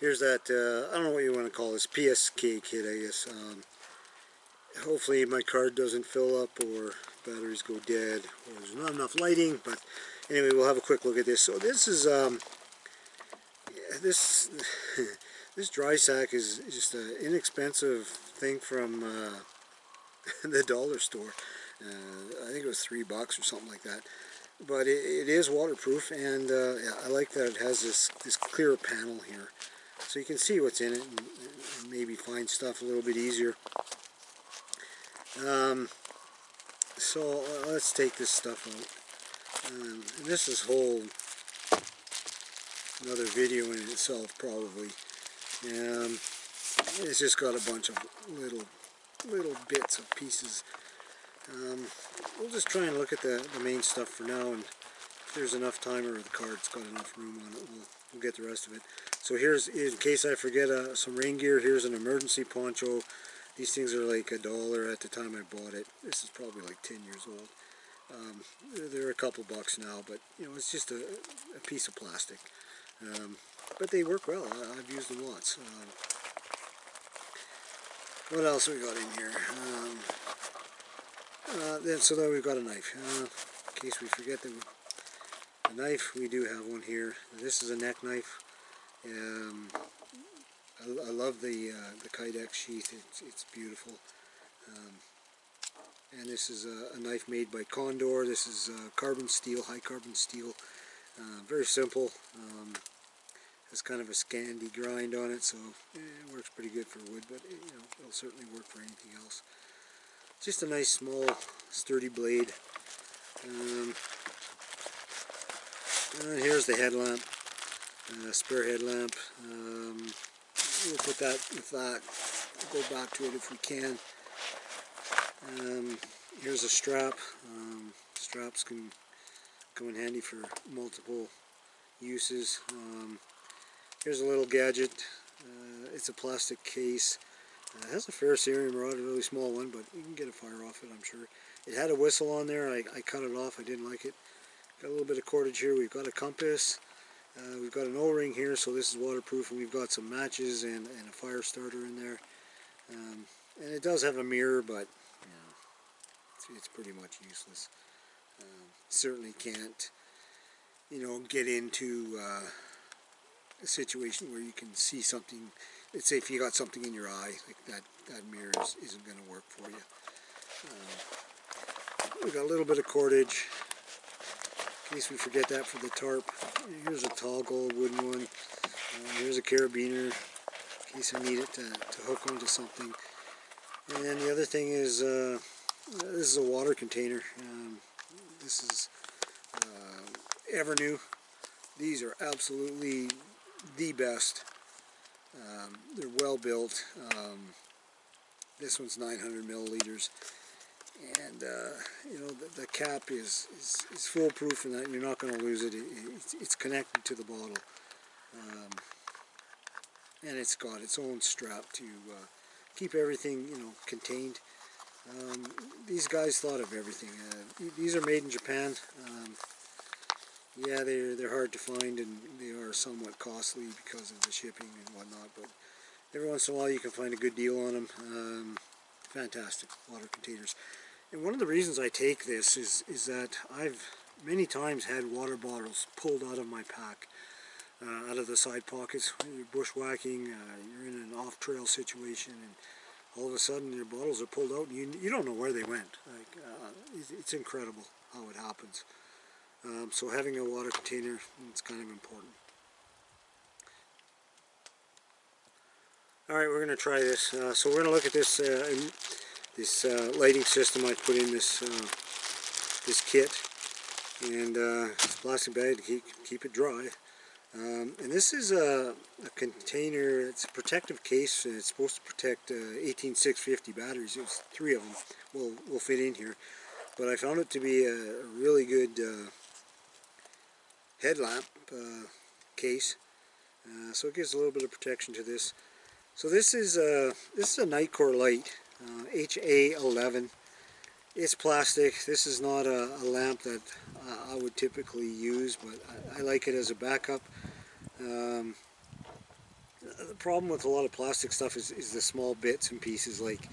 Here's that, I don't know what you want to call this, PSK kit, I guess. Hopefully my card doesn't fill up or batteries go dead or there's not enough lighting, but anyway, we'll have a quick look at this. So this is, this this dry sack is just an inexpensive thing from the dollar store. I think it was $3 or something like that. But it is waterproof, and yeah, I like that it has this clear panel here, so you can see what's in it and maybe find stuff a little bit easier. So let's take this stuff out. And this is another video in itself probably. It's just got a bunch of little bits of pieces. We'll just try and look at the main stuff for now, and if there's enough time or the card's got enough room on it, we'll get the rest of it. So here's, in case I forget some rain gear, here's an emergency poncho. These things are like $1 at the time I bought it. This is probably like 10 years old. They're a couple bucks now, but you know, it's just a piece of plastic. But they work well. I've used them lots. What else we got in here? So that we've got a knife. In case we forget the knife, we do have one here. This is a neck knife. I love the Kydex sheath. It's beautiful. And this is a knife made by Condor. This is carbon steel, high carbon steel. Very simple. Has kind of a Scandi grind on it, so it works pretty good for wood, but you know, it'll certainly work for anything else. Just a nice small sturdy blade. And here's the headlamp, spare headlamp. We'll put that with that. We'll go back to it if we can. Here's a strap. Straps can come in handy for multiple uses. Here's a little gadget. It's a plastic case. It has a ferrous cerium rod, a really small one, but you can get a fire off it, I'm sure. It had a whistle on there. I cut it off. I didn't like it. Got a little bit of cordage here. We've got a compass. We've got an O-ring here, so this is waterproof, and we've got some matches and a fire starter in there. And it does have a mirror, but you know, it's pretty much useless. Certainly can't, you know, get into a situation where you can see something. Let's say if you got something in your eye, like that mirror isn't going to work for you. We've got a little bit of cordage, in case we forget that for the tarp. Here's a toggle wooden one. Here's a carabiner, in case I need it to hook onto something. And then the other thing is, this is a water container. This is Evernew. These are absolutely the best. They're well built. This one's 900 milliliters, and you know, the cap is foolproof in that you're not going to lose it. It's connected to the bottle, and it's got its own strap to keep everything, you know, contained. These guys thought of everything. These are made in Japan. Yeah, they're hard to find, and they are somewhat costly because of the shipping and whatnot, but every once in a while you can find a good deal on them. Fantastic water containers. And one of the reasons I take this is that I've many times had water bottles pulled out of my pack, out of the side pockets. You're bushwhacking, you're in an off-trail situation, and all of a sudden your bottles are pulled out and you don't know where they went. Like, it's incredible how it happens. So having a water container, it's kind of important. Alright, we're going to try this. So we're going to look at this lighting system I put in this kit. And it's a plastic bag to keep it dry. And this is a container. It's a protective case. It's supposed to protect 18650 batteries. There's 3 of them will fit in here. But I found it to be a really good headlamp case. So it gives a little bit of protection to this. So this is a Nightcore light, HA11. It's plastic. This is not a lamp that I would typically use, but I like it as a backup. the problem with a lot of plastic stuff is the small bits and pieces. Like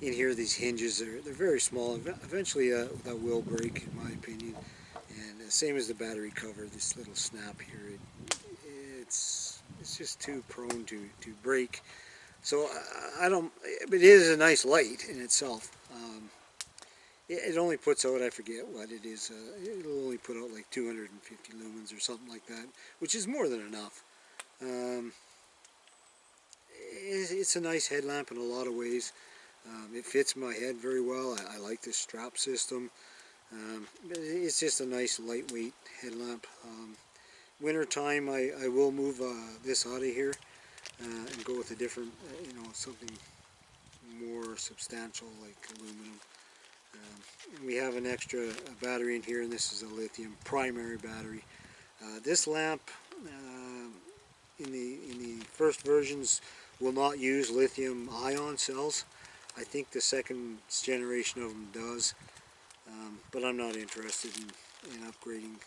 in here, these hinges, they're very small. Eventually that will break, in my opinion. And same as the battery cover, this little snap here, it's just too prone to break. So I don't, it is a nice light in itself. It only puts out, I forget what it is, it'll only put out like 250 lumens or something like that, which is more than enough. It's a nice headlamp in a lot of ways. It fits my head very well. I like this strap system. It's just a nice lightweight headlamp. Winter time, I will move this out of here and go with a different, something more substantial like aluminum. We have an extra battery in here, and this is a lithium primary battery. This lamp in the first versions will not use lithium ion cells. I think the second generation of them does, but I'm not interested in upgrading.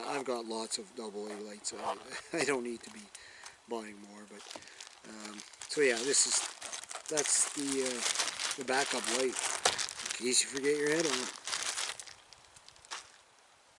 I've got lots of AA lights. I don't need to be buying more. But so yeah, that's the backup light in case you forget your head on.